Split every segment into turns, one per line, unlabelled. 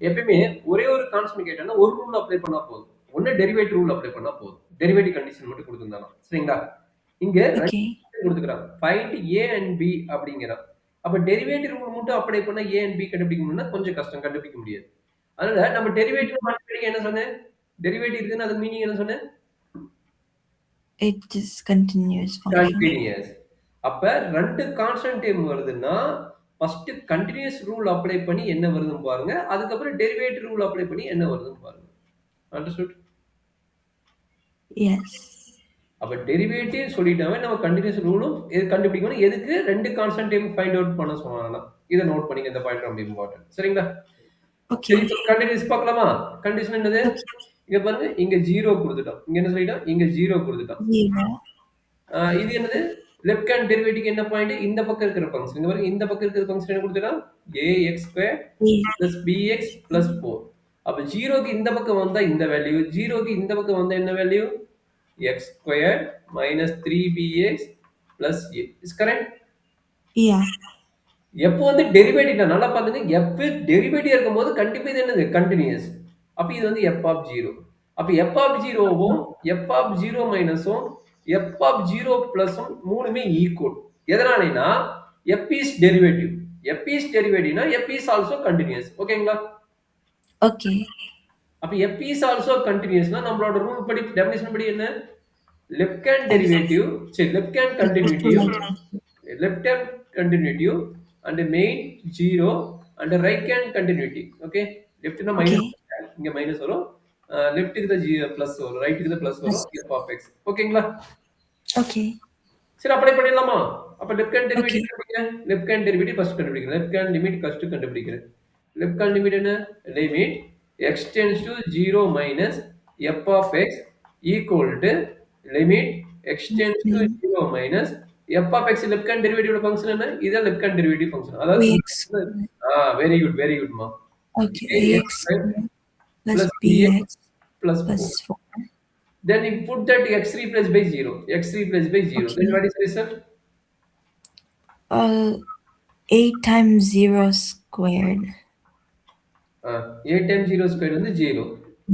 எப்பயுமே ஒரே ஒரு கான்ஸ்டன்ட் கேட்டானா ஒரு ரூல் அப்ளை பண்ணா போதும். ஒண்ணு டெரிவேட்டிவ் ரூல் அப்ளை பண்ணா போதும். டெரிவேட்டிவ் கண்டிஷன் மட்டும் குடுத்திருந்தானா. சரிங்களா? இங்க 2
ஓகே.
குடுத்துக்கிறான். ஃபைண்ட் A அண்ட் B அப்படிங்கிறான். அப்ப டெரிவேட்டிவ் ரூல் மட்டும் அப்ளை பண்ணா A அண்ட் B கண்டுபிடிக்க முடியும்னா கொஞ்சம் கஷ்டம். கண்டுபிடிக்க முடியாது. அதனால நம்ம டெரிவேட்டிவ் மாத்திக்க என்ன சொன்னேன்? டெரிவேட்டிவ் இருக்குன்னு அது மீனிங் என்ன சொன்னேன்?
It is continuous function.
Continuous. அப்ப 2 கான்ஸ்டன்ட் டேர்ம் வருதுன்னா, ஃபர்ஸ்ட் கன்டினியூஸ் ரூல் அப்ளை பண்ணி என்ன வருதுன்னு பாருங்க. அதுக்கப்புறம் டெரிவேட்டிவ் ரூல் அப்ளை பண்ணி என்ன வருதுன்னு பாருங்க. அண்டர்ஸ்டுட்?
Yes.
அப்ப டெரிவேட்டிவ் சொல்லிட்டாவே நம்ம கன்டினியூஸ் ரூலும் கண்டுபிடிக்கணும். எதுக்கு 2 கான்ஸ்டன்ட் டேர்ம் ஃபைண்ட் அவுட் பண்ண சொன்னாங்கன்னா. இத நோட் பண்ணிக்க இந்த பாயிண்ட் ரொம்ப இம்பார்ட்டன்ட். சரிங்களா?
Okay.
சரி இப்ப கன்டினியூஸ் பார்க்கலாமா? கண்டிஷன் என்னது?
Okay.
இங்க பாருங்க இங்க 0 குடுத்துட்டோம். இங்க என்ன சொல்லிட்டோம்? இங்க 0 குடுத்துட்டோம்.
0.
இது என்னது? லெஃப்ட் ஹேண்ட் டெரிவேட்டிவ்க்கு என்ன பாயிண்ட்? இந்த பக்கம் இருக்கிற ஃபங்ஷன். இங்க பாருங்க இந்த பக்கம் இருக்கிற ஃபங்ஷன் என்ன குடுத்துட்டோம்? ax2
A.
bx 4. அப்ப 0க்கு இந்த பக்கம் வந்தா இந்த வேல்யூ, 0க்கு இந்த பக்கம் வந்தா என்ன value? x2 3bx a. Is correct?
Yeah.
எப்போ வந்து டெரிவேட்டிவ் நல்லா பாத்துங்க. f டெரிவேட்டிவ் இருக்கும்போது கண்டிப்பா இது என்னது? கன்டினியூஸ். அப்ப இது வந்து f ஆஃப் 0. அப்ப f ஆஃப் 0வும் f ஆஃப் 0 மைனஸும் f ஆஃப் 0 பிளஸும் மூணுமே ஈக்குவல். எதனாலனா f is derivative. f is டெரிவேட்டிவ்னா f இஸ் ஆல்சோ கன்டினியூஸ். ஓகேங்களா?
Okay.
அப்ப f இஸ் ஆல்சோ கன்டினியூஸ்னா நம்மளோட ரூல் படி டெஃபினிஷன் படி என்ன? லெஃப்ட் ஹேண்ட்
F
டெரிவேட்டிவ் சரி left hand
equals to
continuative
right hand.
left hand continuity and main 0 and right hand continuity. Okay, left na minus
Okay.
இங்க minus வரும். Left க்கு தான் பிளஸ் வரும், ரைட் க்கு தான் பிளஸ் வரும்.
Plus.
f of x. ஓகேங்களா?
Okay.
சரி அப்ளை பண்ணிடலாமா? அப்ப லெஃப்ட் ஹேண்ட்
Okay.
டெரிவேட்டிவ் கண்டுபிடிக்கிறேன். லெஃப்ட் ஹேண்ட் டெரிவேட்டிவ் ஃபர்ஸ்ட் கண்டுபிடிக்கிறேன். லெஃப்ட் ஹேண்ட் லிமிட் ஃபர்ஸ்ட் கண்டுபிடிக்கிறேன். லெஃப்ட் ஹேண்ட் லிமிட் என்ன? Limit x tends to 0 minus f of x equal to limit x tends to 0 minus f of x left hand derivative function என்ன? இதான் left hand derivative function. அதாவது
Ax.
Very good very குட்மா.
Okay.
x
Ax plus
plus bx
bx
plus 4.
plus 4.
Then you put that x replaced by 0. X replaced by 0. Then
Okay.
what is the result?
8 times 0 squared.
8 times 0 squared is 0.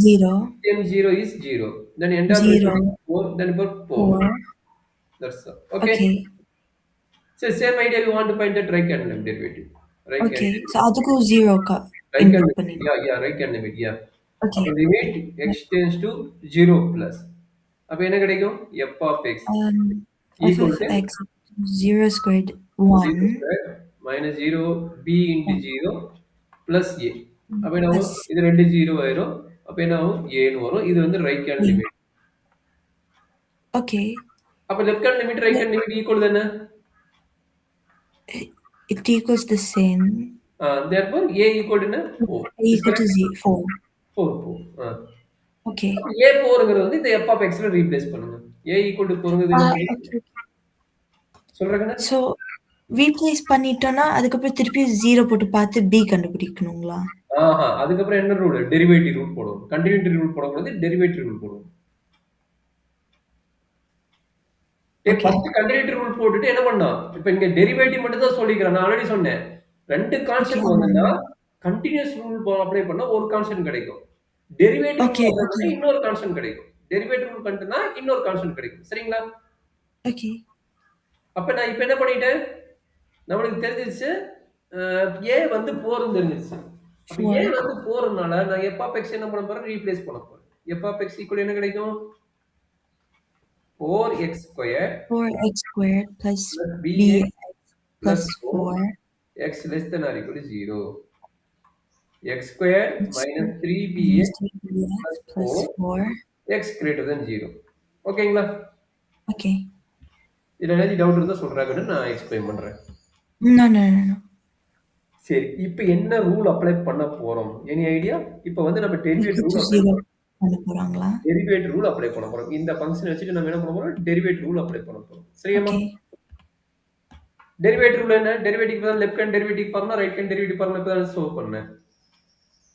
0.
8 times 0 is 0. Then end of
0.
4. Then put 4.
4.
That's all. Okay.
Okay.
So same idea we want to find that right hand derivative. Right hand
Okay. So
derivative.
அதுக்கு 0
Right hand
input
limit.
பண்ணிடலாம்.
Yeah, right hand limit. Yeah.
Okay.
அப்ப limit x tends to 0 plus. அப்ப என்ன கிடைக்கும்? f of x
F
equal
of
to
x 0 squared 1
0 square minus 0 b into 0 plus a. அப்ப என்ன ஆகும்?
plus
இது 2 0 ஆயிரும். அப்ப என்ன ஆகும்? a ன்னு வரும். இது வந்து right hand
a.
limit.
Okay.
அப்ப left hand limit right hand limit equal தானே?
It equals the same.
Therefore a equal to என்ன? 4.
A
Is
equal to
correct?
4.
4 4.
Okay.
அப்ப a 4ங்கிறது வந்து இந்த f of x ல ரீப்ளேஸ் பண்ணுங்க. a equal to 4ங்கிறது என்ன பண்ணுங்க?
Okay.
சொல்றேங்கண்ணா?
So ரீப்ளேஸ் பண்ணிட்டோம்னா அதுக்கப்புறம் திருப்பி 0 போட்டு பார்த்து b கண்டுபிடிக்கணுங்களா?
அதுக்கப்புறம் என்ன ரூல்? டெரிவேட்டிவ் ரூல் போடுவோம். கண்டினியூட்டி ரூல் போடக்கூடாது. டெரிவேட்டிவ் ரூல் போடுவோம்.
Okay.
ஃபர்ஸ்ட் கண்டினியூட்டி ரூல் போட்டுட்டு என்ன பண்ணோம்? இப்ப இங்க டெரிவேட்டிவ் மட்டும் தான் சொல்லிக்கிறேன். நான் ஆல்ரெடி சொன்னேன். 2
Okay.
கான்ஸ்டன்ட் வந்ததுன்னா கன்டினியூஸ் ரூல் அப்ளை பண்ணா ஒரு கான்ஸ்டன்ட் கிடைக்கும். Derivative
Okay.
Rule
Okay.
இன்னொரு கான்ஸ்டன்ட் கிடைக்கும். டெரிவேட்டிவ் ரூல் பண்ணிட்டேன்னா இன்னொரு கான்ஸ்டன்ட் கிடைக்கும். சரிங்களா?
Okay.
அப்ப நான் இப்ப என்ன பண்ணிட்டேன்? நம்மளுக்கு தெரிஞ்சிருச்சு a வந்து 4ன்னு தெரிஞ்சிருச்சு. அப்ப
4.
a வந்து 4னால நான் f of x என்ன பண்ண போறேன்? ரீப்ளேஸ் பண்ண போறேன். f of x ஈக்குவல் என்ன கிடைக்கும்? 4x squared
4x squared plus
plus
bx
bx
plus
plus 4
4
x less than or equal to 0. x squared
x
minus
minus
3bx
3bx
plus
plus
4
4.
x greater than 0. ஓகேங்களா?
Okay.
இதுல ஏதாவது doubt இருந்தா சொல்றாங்கன்னு நான் explain பண்றேன்.
No, no, no, no.
சரி இப்போ என்ன ரூல் அப்ளை பண்ண போறோம்? Any idea? இப்போ வந்து நம்ம derivative
Equal to
rule apply
0
பண்ண
பண்ண போறாங்களா?
டெரிவேட்டிவ் ரூல் அப்ளை பண்ண போறோம். இந்த ஃபங்க்ஷன் வச்சுட்டு நம்ம என்ன பண்ண போறோம்? டெரிவேட்டிவ் ரூல் அப்ளை பண்ண போறோம். சரியாமா?
Okay.
டெரிவேட்டிவ் ரூல் என்ன? டெரிவேட்டிவ் தான் left hand derivative formula, right hand derivative formula இப்ப தான் சோல்வ் பண்ணேன்.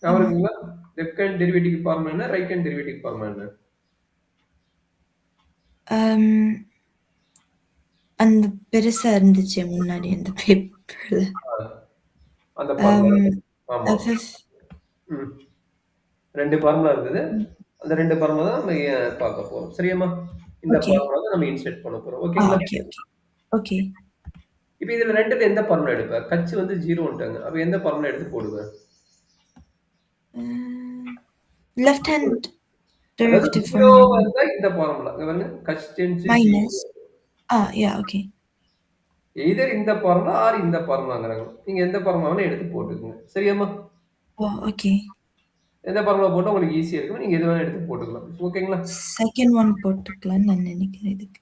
ஞாபகம்
ஆமா.
இருக்குங்களா? லெஃப்ட் ஹேண்ட் டெரிவேட்டிவ் ஃபார்முலா என்ன? ரைட் ஹேண்ட் டெரிவேட்டிவ் ஃபார்முலா என்ன?
அந்த பெருசா இருந்துச்சு முன்னாடி அந்த பேப்பர்ல.
அந்த ஃபார்முலா. ஆமா.
FF
ம். 2 ஃபார்முலா இருந்தது.
ம்.
அந்த 2 ஃபார்முலா தான் நம்ம பார்க்க போறோம். சரியாம்மா? இந்த
ஓகே.
ஃபார்முலா தான் நம்ம இன்சர்ட் பண்ண போறோம். ஓகேங்களா?
Okay, okay. ஓகே.
இப்ப இதுல 2ல எந்த ஃபார்முலா எடுப்ப? கட்சி வந்து 0ன்ட்டாங்க. அப்ப எந்த ஃபார்முலா எடுத்து போடுவ?
லெஃப்ட் ஹேண்ட்
அதாவது
டெரிவேட்டிவ்
0
ஃபார்முலா.
இருந்தா இந்த ஃபார்முலா. இங்க பாருங்க. கட்ச் tends 0.
Minus. Yeah! Okay.
Either இந்த ஃபார்முலா ஆர் இந்த ஃபார்முலாங்கிறாங்க. நீங்க எந்த ஃபார்முலா வேணா எடுத்து போட்டுக்கங்க. சரியாம்மா?
ஓகே.
எந்த ஃபார்முலா போட்டா உங்களுக்கு ஈஸியா இருக்கும். நீங்க எது வேணா எடுத்து போட்டுக்கலாம். ஓகேங்களா?
செகண்ட் ஒன் போட்டுக்கலாம்னு நான் நினைக்கிறேன் இதுக்கு.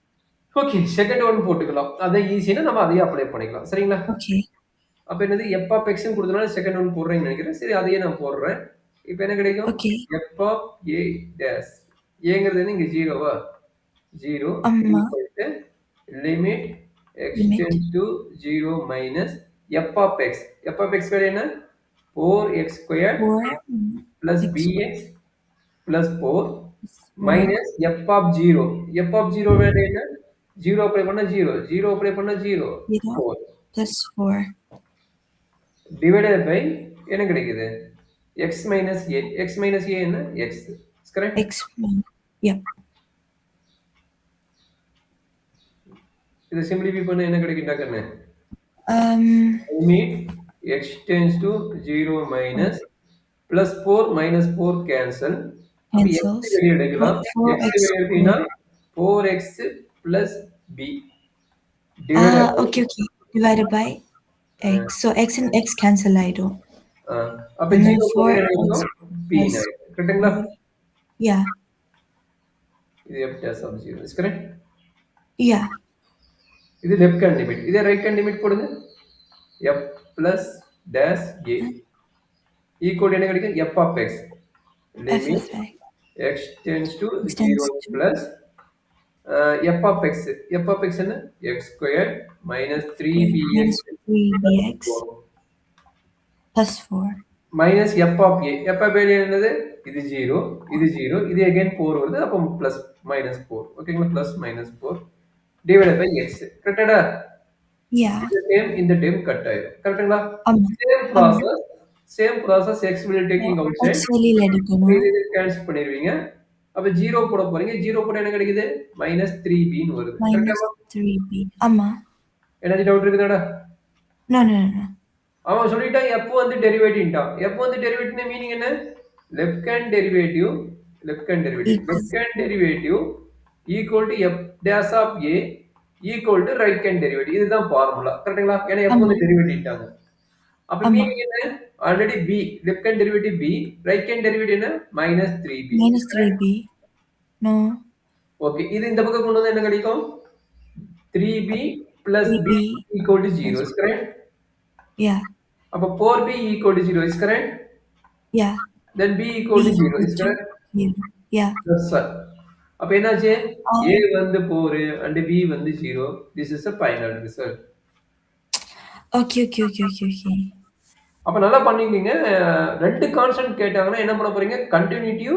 ஓகே. செகண்ட் ஒன் போட்டுக்கலாம். அதான் ஈஸின்னா நம்ம அதையே அப்ளை பண்ணிக்கலாம். சரிங்களா?
ஓகே.
அப்ப என்னது எஃப் ஆஃப் எக்ஸ்ன்னு குடுத்தனால செகண்ட் ஒன் போடுறேன்னு நெனைக்கிறேன். சரி அதையே நான் போடுறேன். இப்ப என்ன கிடைக்கும்?
Okay.
F of A dash. ஏங்கிறது வந்து இங்க 0வா? 0
ஆமா.
Equal to limit x
limit.
Tends to 0 minus F of X. F of X value என்ன? 4x square
4
plus
x
bx plus 4
4
minus F of 0. F of 0 value என்ன? 0 apply பண்ணா 0. 0 apply பண்ணா 0.
0
4.
plus 4
divided by என்ன கிடைக்குது? x minus a. x minus a என்ன? x. Is correct?
x. Yeah.
இத simplify பண்ணா என்ன கிடைக்கும் டக்குன்னு?
Um.
Limit x tends to 0 minus plus 4 minus 4 cancel. அப்ப x
Cancels.
வெளிய எடுக்கலாம். x
4x
வெளிய எடுத்தீங்கன்னா 4x plus b divided by
okay, okay. Divided by x. So x and x cancel ஆயிடும்.
அப்ப
And then
0 போட்டு என்ன
4x
இருக்கும்? b
plus
ன்னு. கரெக்ட்டுங்களா?
yeah.
இது f dash of 0. Is correct?
Yeah.
இது லெஃப்ட் ஹேண்ட் லிமிட். இதே ரைட் ஹேண்ட் லிமிட் போடுங்க. f plus dash a equal என்ன கிடைக்கும்? f of x.
F
limit
of x.
x tends to
X tends
0
to
plus f of x. f of x என்ன? x squared minus 3bx
minus 3bx plus 4.
minus f of a. f of a என்னது? இது 0, இது 0, இது again 4 வருது. அப்ப plus minus 4. ஓகேங்களா? plus minus 4 divided by x. கரெக்டாடா?
Yeah.
இந்த term cut ஆயிடும். கரெக்ட்டுங்களா?
ஆமா.
Same process x will taking outside.
x வெளியில எடுக்கணும்.
இது கேன்சல் பண்ணிடுவீங்க. அப்ப 0 போட போறீங்க. 0 போட்டா என்ன கிடைக்குது? -3b ன்னு வருது.
minus
கரெக்ட்டா?
3b. ஆமா.
ஏதாச்சும் doubt இருக்குதாடா?
No, no, no, no.
அவன் சொல்லிட்டான் f வந்து டெரிவேட்டிவ்ன்ட்டான். f வந்து டெரிவேட்டிவ்னா மீனிங் என்ன? Left hand derivative equal to f dash of a equal to right hand derivative. இதுதான் ஃபார்முலா. கரெக்ட்டுங்களா? ஏன்னா f வந்து டெரிவேட்டிவ்ன்ட்டாங்க. அப்ப
ஆமா.
மீனிங் என்ன? Already b left hand derivative b, right hand derivative என்ன? -3b.
minus 3b. No.
Okay. இது இந்த பக்கம் கொண்டு வந்தா என்ன கிடைக்கும்? 3b plus b
3b
equal to 0. Is correct?
yeah.
அப்ப 4b equal to 0. Is correct?
Yeah.
Then b equal
b
to 0.
equal
Is
to
correct?
0. Yeah.
Yes, sir. அப்ப என்னாச்சு?
Oh,
a வந்து 4 and b வந்து 0. This is the final result.
okay, okay, okay, okay, okay.
அப்ப நல்லா பண்ணிருக்கீங்க. 2 constant கேட்டாங்கன்னா என்ன பண்ண போறீங்க? கன்டினியூட்டிவ்